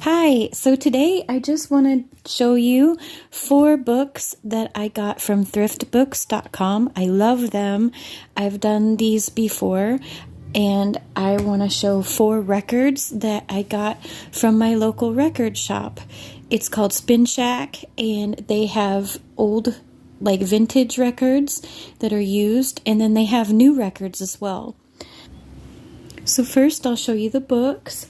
Hi, so today I just want to show you 4 books that I got from thriftbooks.com. I love them. I've done these before, and I want to show 4 records that I got from my local record shop. It's called Spin Shack, and they have old, like vintage records that are used, and then they have new records as well. So first I'll show you the books.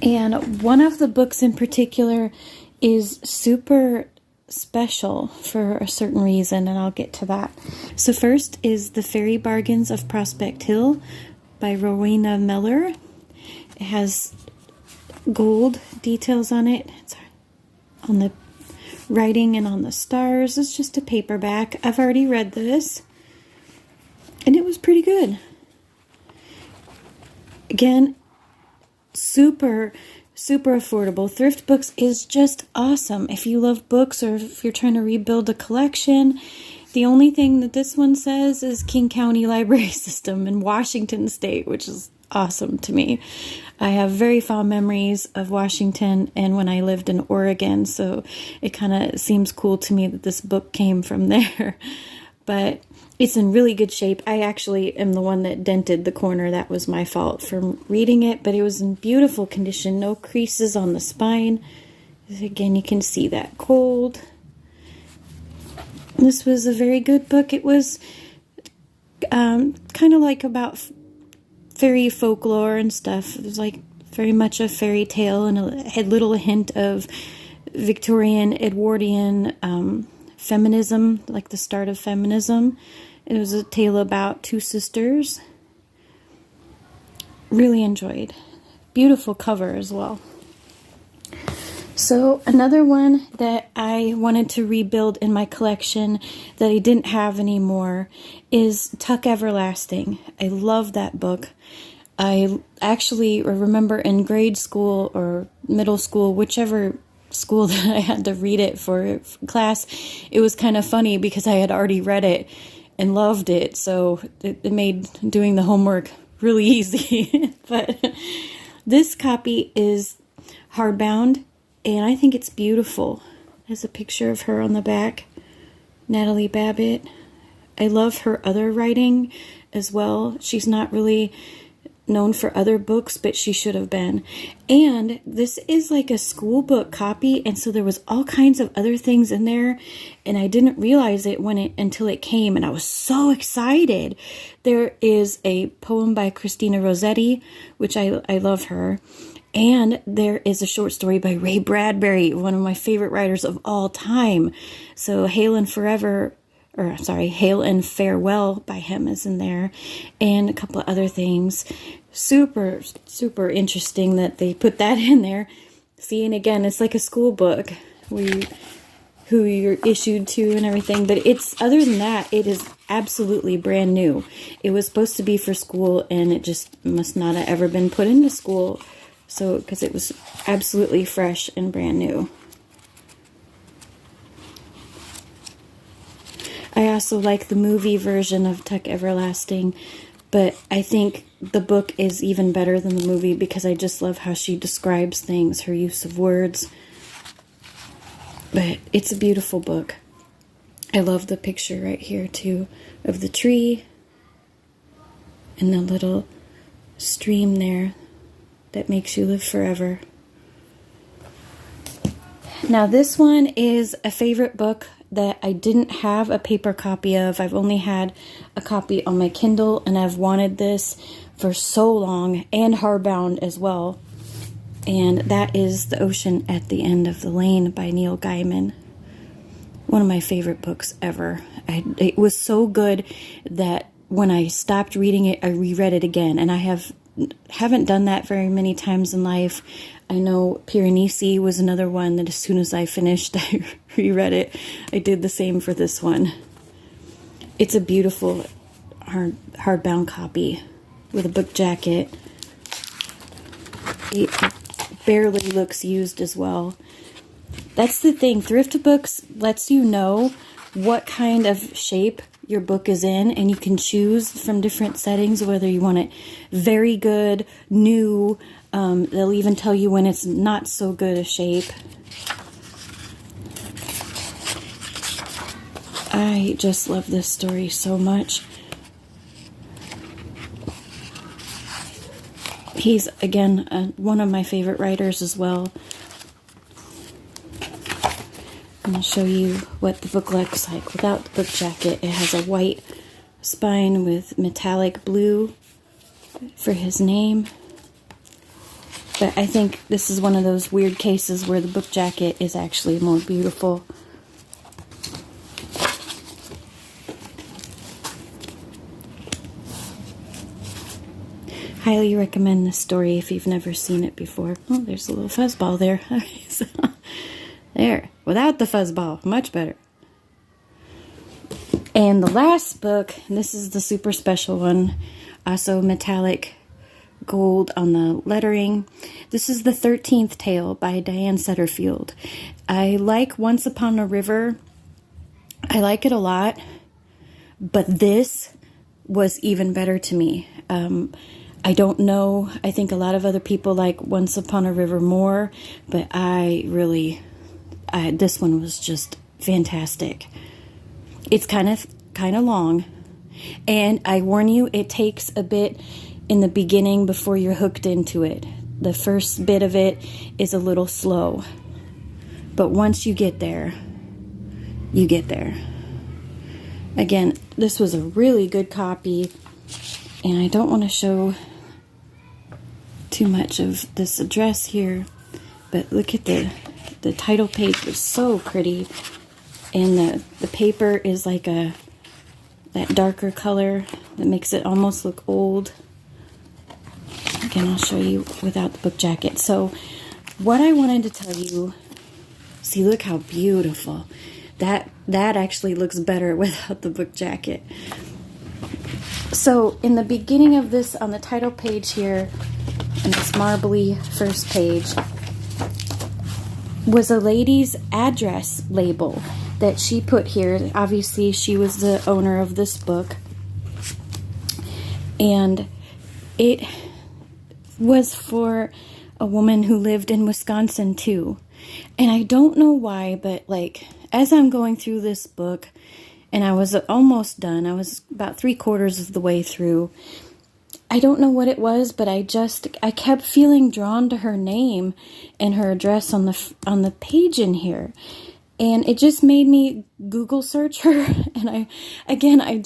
And one of the books in particular is super special for a certain reason, and I'll get to that. So first is The Fairy Bargains of Prospect Hill by Rowena Miller. It has gold details on it. It's on the writing and on the stars. It's just a paperback. I've already read this, and it was pretty good. Again, super affordable. Thrift Books is just awesome if you love books or if you're trying to rebuild a collection. The only thing that this one says is King County Library System in Washington State, which is awesome to me. I have very fond memories of Washington and when I lived in Oregon, so it kind of seems cool to me that this book came from there. But it's in really good shape. I actually am the one that dented the corner. That was my fault from reading it, but it was in beautiful condition. No creases on the spine. Again, you can see that gold. This was a very good book. It was kind of like about fairy folklore and stuff. It was like very much a fairy tale, and it had a little hint of Victorian, Edwardian feminism, like the start of feminism. It was a tale about 2 sisters. Really enjoyed. Beautiful cover as well. So another one that I wanted to rebuild in my collection that I didn't have anymore is Tuck Everlasting. I love that book. I actually remember in grade school or middle school, whichever school that I had to read it for class, it was kind of funny because I had already read it and loved it, so it made doing the homework really easy. But this copy is hardbound, and I think it's beautiful. There's a picture of her on the back, Natalie Babbitt. I love her other writing as well. She's not really known for other books, but she should have been. And this is like a school book copy, and so there was all kinds of other things in there, and I didn't realize it until it came, and I was so excited. There is a poem by Christina Rossetti, which I love her, and there is a short story by Ray Bradbury, one of my favorite writers of all time. So Hail and Farewell by him is in there, and a couple of other things. Super interesting that they put that in there. See, and again, it's like a school book who you're issued to and everything, but it's, other than that, it is absolutely brand new. It was supposed to be for school, and it just must not have ever been put into school, so because it was absolutely fresh and brand new. I also like the movie version of Tuck Everlasting, but I think the book is even better than the movie because I just love how she describes things, her use of words. But it's a beautiful book. I love the picture right here too of the tree and the little stream there that makes you live forever. Now this one is a favorite book that I didn't have a paper copy of. I've only had a copy on my Kindle, and I've wanted this for so long, and hardbound as well. And that is The Ocean at the End of the Lane by Neil Gaiman. One of my favorite books ever. It was so good that when I stopped reading it, I reread it again, and I haven't done that very many times in life. I know Piranesi was another one that as soon as I finished, I reread it. I did the same for this one. It's a beautiful hardbound copy with a book jacket. It barely looks used as well. That's the thing. Thrift Books lets you know what kind of shape your book is in, and you can choose from different settings whether you want it very good, new, They'll even tell you when it's not so good a shape. I just love this story so much. He's, again, one of my favorite writers as well. I'm going to show you what the book looks like without the book jacket. It has a white spine with metallic blue for his name. But I think this is one of those weird cases where the book jacket is actually more beautiful. Highly recommend this story if you've never seen it before. Oh, there's a little fuzzball there. There, without the fuzzball, much better. And the last book, this is the super special one, also metallic gold on the lettering. This is The 13th Tale by Diane Setterfield. I like Once Upon a River. I like it a lot, but this was even better to me. I don't know. I think a lot of other people like Once Upon a River more, but this one was just fantastic. It's kind of long, and I warn you, it takes a bit in the beginning before you're hooked into it. The first bit of it is a little slow, but once you get there, you get there. Again, this was a really good copy, and I don't want to show too much of this address here, but look at the title page was so pretty, and the paper is like that darker color that makes it almost look old. Again, I'll show you without the book jacket. So what I wanted to tell you, see, look how beautiful that actually looks better without the book jacket. So in the beginning of this, on the title page here, in this marbly first page, was a lady's address label that she put here. Obviously, she was the owner of this book. And it was for a woman who lived in Wisconsin, too. And I don't know why, but like, as I'm going through this book, and I was almost done, I was about 3/4 of the way through, I don't know what it was, but I kept feeling drawn to her name and her address on the page in here. And it just made me Google search her. And I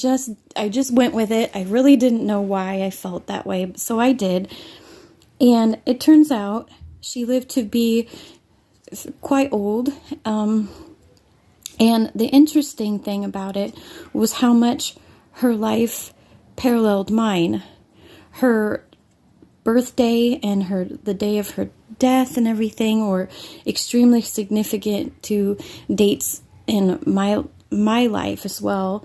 just went with it. I really didn't know why I felt that way, so I did. And it turns out she lived to be quite old. And the interesting thing about it was how much her life paralleled mine. Her birthday and the day of her death and everything were extremely significant to dates in my life as well.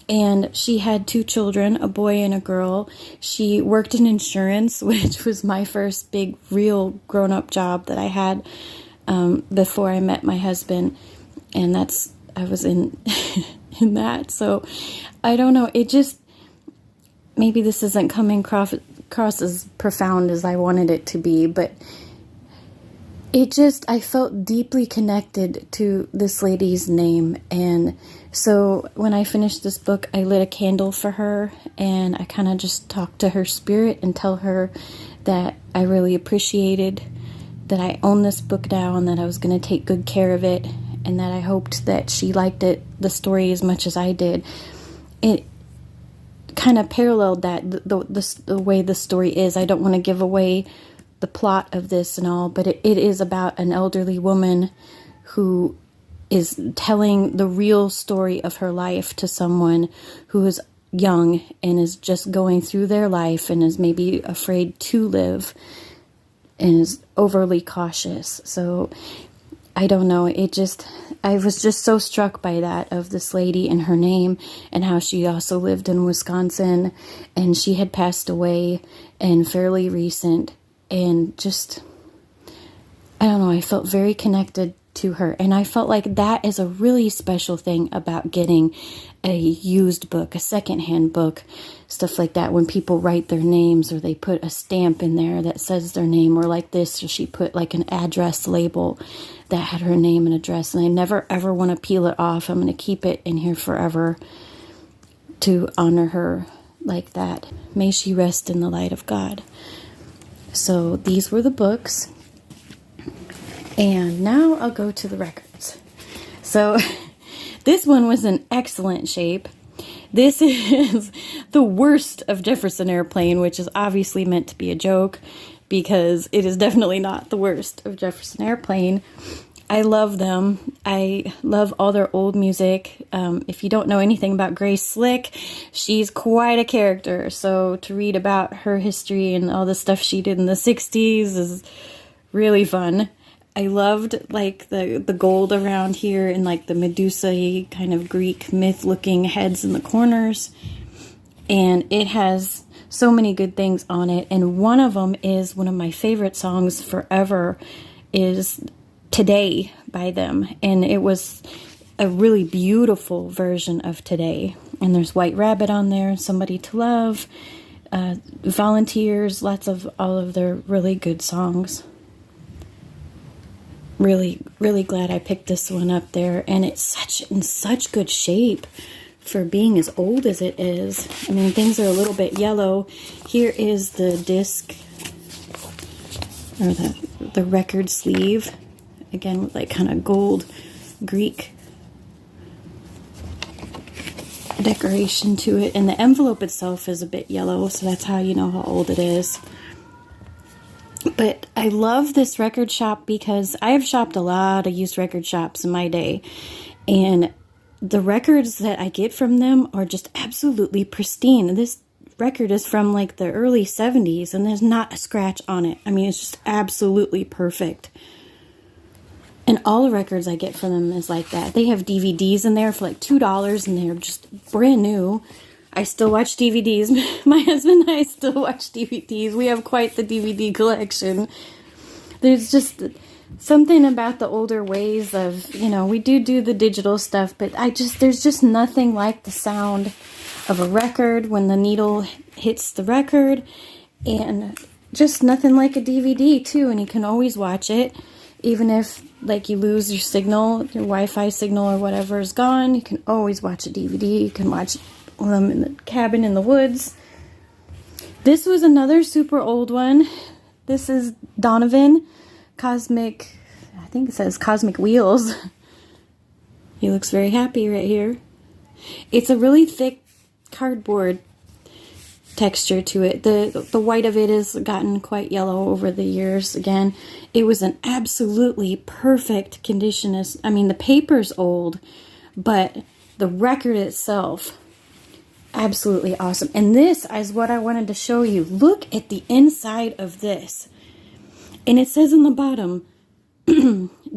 And she had 2 children, a boy and a girl. She worked in insurance, which was my first big, real grown-up job that I had before I met my husband. And I was in that. So I don't know. It just, maybe this isn't coming across as profound as I wanted it to be, but I felt deeply connected to this lady's name. And so when I finished this book, I lit a candle for her, and I kind of just talked to her spirit and tell her that I really appreciated that I own this book now, and that I was going to take good care of it, and that I hoped that she liked the story as much as I did. It kind of paralleled that, the way the story is. I don't want to give away the plot of this and all, but it is about an elderly woman who is telling the real story of her life to someone who is young and is just going through their life and is maybe afraid to live and is overly cautious. So I don't know, I was just so struck by that, of this lady and her name, and how she also lived in Wisconsin, and she had passed away and fairly recent, and just, I don't know, I felt very connected to her. And I felt like that is a really special thing about getting a used book, a secondhand book, stuff like that. When people write their names or they put a stamp in there that says their name, or like this, she put like an address label that had her name and address. And I never ever want to peel it off. I'm going to keep it in here forever to honor her like that. May she rest in the light of God. So these were the books. And now I'll go to the records. So this one was in excellent shape. This is the worst of Jefferson Airplane, which is obviously meant to be a joke, because it is definitely not the worst of Jefferson Airplane. I love them. I love all their old music. If you don't know anything about Grace Slick, she's quite a character. So to read about her history and all the stuff she did in the 60s is really fun. I loved like the gold around here and like the Medusa kind of Greek myth looking heads in the corners. And it has so many good things on it. And one of them is one of my favorite songs forever is Today by them. And it was a really beautiful version of Today. And there's White Rabbit on there, Somebody to Love, Volunteers, lots of all of their really good songs. Really, really glad I picked this one up there. And it's in such good shape for being as old as it is. I mean, things are a little bit yellow. Here is the disc, or the record sleeve. Again, with like kind of gold Greek decoration to it. And the envelope itself is a bit yellow, so that's how you know how old it is. But I love this record shop because I have shopped a lot of used record shops in my day. And the records that I get from them are just absolutely pristine. This record is from like the early 70s and there's not a scratch on it. I mean, it's just absolutely perfect. And all the records I get from them is like that. They have DVDs in there for like $2 and they're just brand new. I still watch DVDs. My husband and I still watch DVDs. We have quite the DVD collection. There's just something about the older ways of, you know, we do the digital stuff, but there's just nothing like the sound of a record when the needle hits the record, and just nothing like a DVD too. And you can always watch it, even if like you lose your signal, your Wi-Fi signal or whatever is gone. You can always watch a DVD. You can watch them in the cabin in the woods. This was another super old one. This is Donovan Cosmic, I think it says Cosmic Wheels. He looks very happy right here. It's a really thick cardboard texture to it. The white of it has gotten quite yellow over the years. Again, it was an absolutely perfect condition. I mean, the paper's old, but the record itself, absolutely awesome. And this is what I wanted to show you. Look at the inside of this. And it says on the bottom,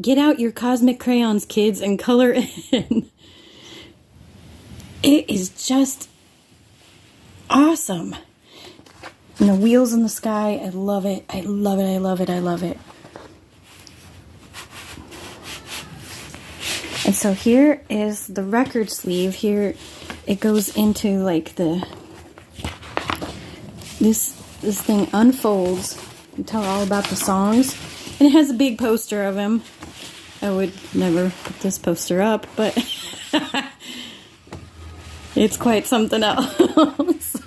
get out your cosmic crayons, kids, and color in. It is just awesome. And the wheels in the sky, I love it. I love it. I love it. I love it. And so here is the record sleeve. Here it goes into like this thing unfolds. You tell all about the songs. And it has a big poster of him. I would never put this poster up, but it's quite something else.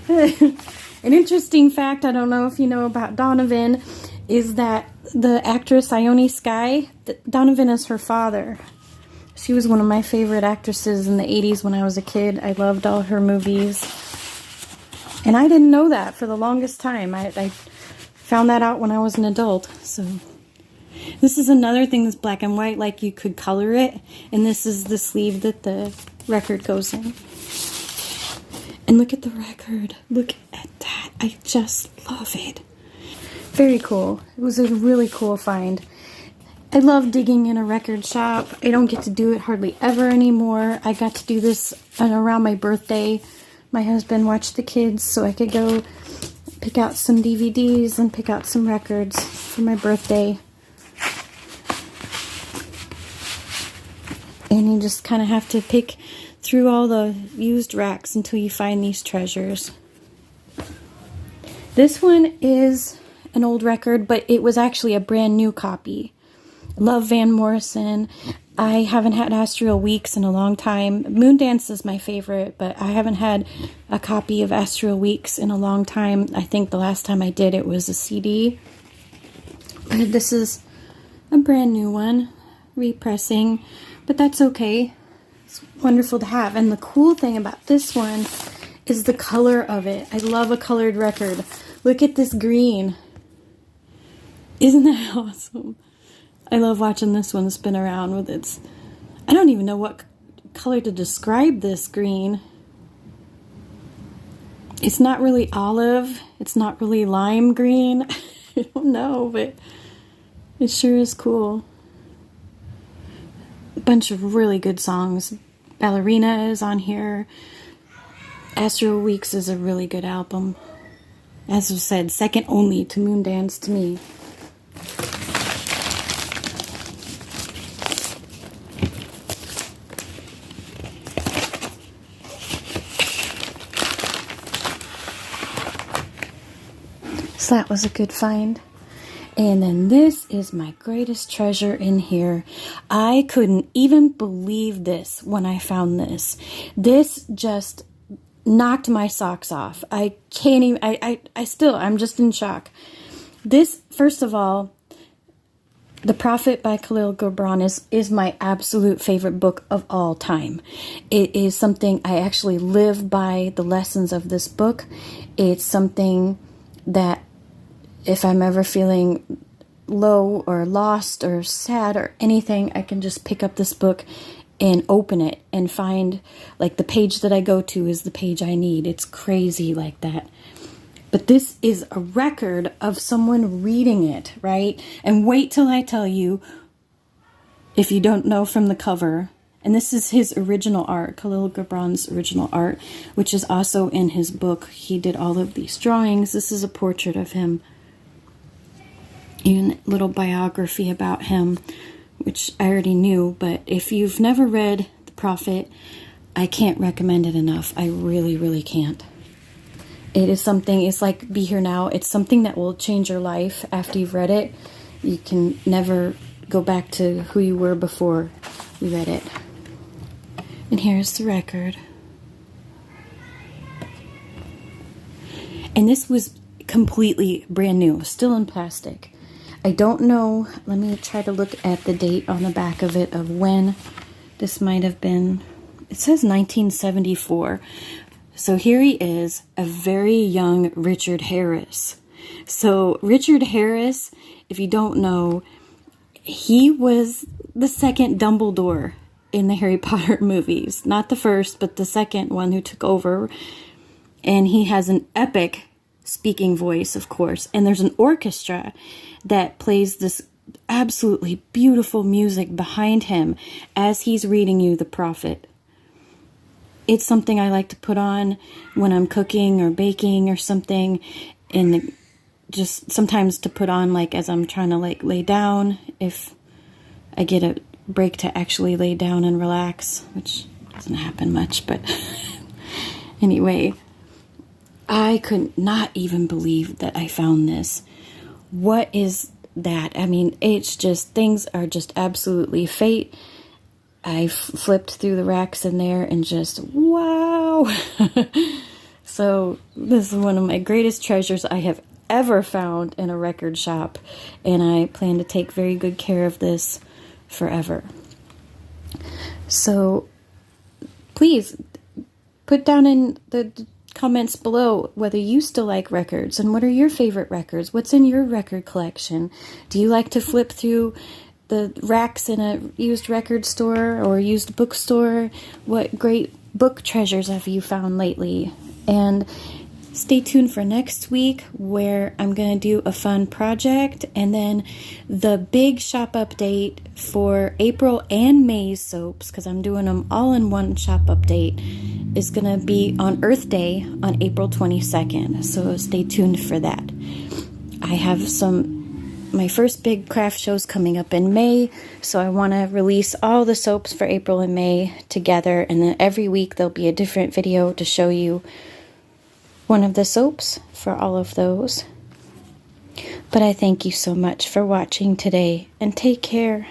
An interesting fact, I don't know if you know about Donovan, is that the actress Ione Skye, Donovan is her father. She was one of my favorite actresses in the 80s when I was a kid. I loved all her movies. And I didn't know that for the longest time. I found that out when I was an adult. So this is another thing that's black and white, like you could color it. And this is the sleeve that the record goes in. And look at the record. Look at that. I just love it. Very cool. It was a really cool find. I love digging in a record shop. I don't get to do it hardly ever anymore. I got to do this around my birthday. My husband watched the kids, so I could go pick out some DVDs and pick out some records for my birthday. just kind of have to pick through all the used racks until you find these treasures. This one is an old record, but it was actually a brand new copy. Love Van Morrison. I haven't had Astral Weeks in a long time. Moondance is my favorite, but I haven't had a copy of Astral Weeks in a long time. I think the last time I did it was a CD. But this is a brand new one, repressing, but that's okay. It's wonderful to have. And the cool thing about this one is the color of it. I love a colored record. Look at this green. Isn't that awesome? I love watching this one spin around with its... I don't even know what color to describe this green. It's not really olive. It's not really lime green. I don't know, but it sure is cool. A bunch of really good songs. Ballerina is on here. Astral Weeks is a really good album. As I said, second only to Moondance to me. So that was a good find. And then this is my greatest treasure in here. I couldn't even believe this when I found this. This just knocked my socks off. I can't even, I'm just in shock. This, first of all, The Prophet by Khalil Gibran is my absolute favorite book of all time. It is something I actually live by the lessons of this book. It's something that if I'm ever feeling low or lost or sad or anything, I can just pick up this book and open it and find, like, the page that I go to is the page I need. It's crazy like that. But this is a record of someone reading it, right? And wait till I tell you, if you don't know from the cover, and this is his original art, Khalil Gibran's original art, which is also in his book. He did all of these drawings. This is a portrait of him. Even a little biography about him, which I already knew, but if you've never read The Prophet, I can't recommend it enough. I really, really can't. It is something, it's like Be Here Now. It's something that will change your life after you've read it. You can never go back to who you were before you read it. And here's the record. And this was completely brand new, still in plastic. I don't know, let me try to look at the date on the back of it of when this might have been. It says 1974. So here he is, a very young Richard Harris. So Richard Harris, if you don't know, he was the second Dumbledore in the Harry Potter movies. Not the first, but the second one who took over. And he has an epic speaking voice, of course. And there's an orchestra that plays this absolutely beautiful music behind him as he's reading you The Prophet. It's something I like to put on when I'm cooking or baking or something, and just sometimes to put on like as I'm trying to like lay down, if I get a break to actually lay down and relax, which doesn't happen much, but anyway, I could not even believe that I found this. What is that? I mean, it's just, things are just absolutely fate. I flipped through the racks in there and just, wow. So this is one of my greatest treasures I have ever found in a record shop. And I plan to take very good care of this forever. So please put down in the comments below whether you still like records and what are your favorite records. What's in your record collection? Do you like to flip through the racks in a used record store or used bookstore? What great book treasures have you found lately? And stay tuned for next week where I'm going to do a fun project, and then the big shop update for April and May's soaps, because I'm doing them all in one shop update, is going to be on Earth Day on April 22nd. So stay tuned for that. I have some my first big craft show's coming up in May, so I want to release all the soaps for April and May together, and then every week there'll be a different video to show you one of the soaps for all of those. But I thank you so much for watching today, and take care.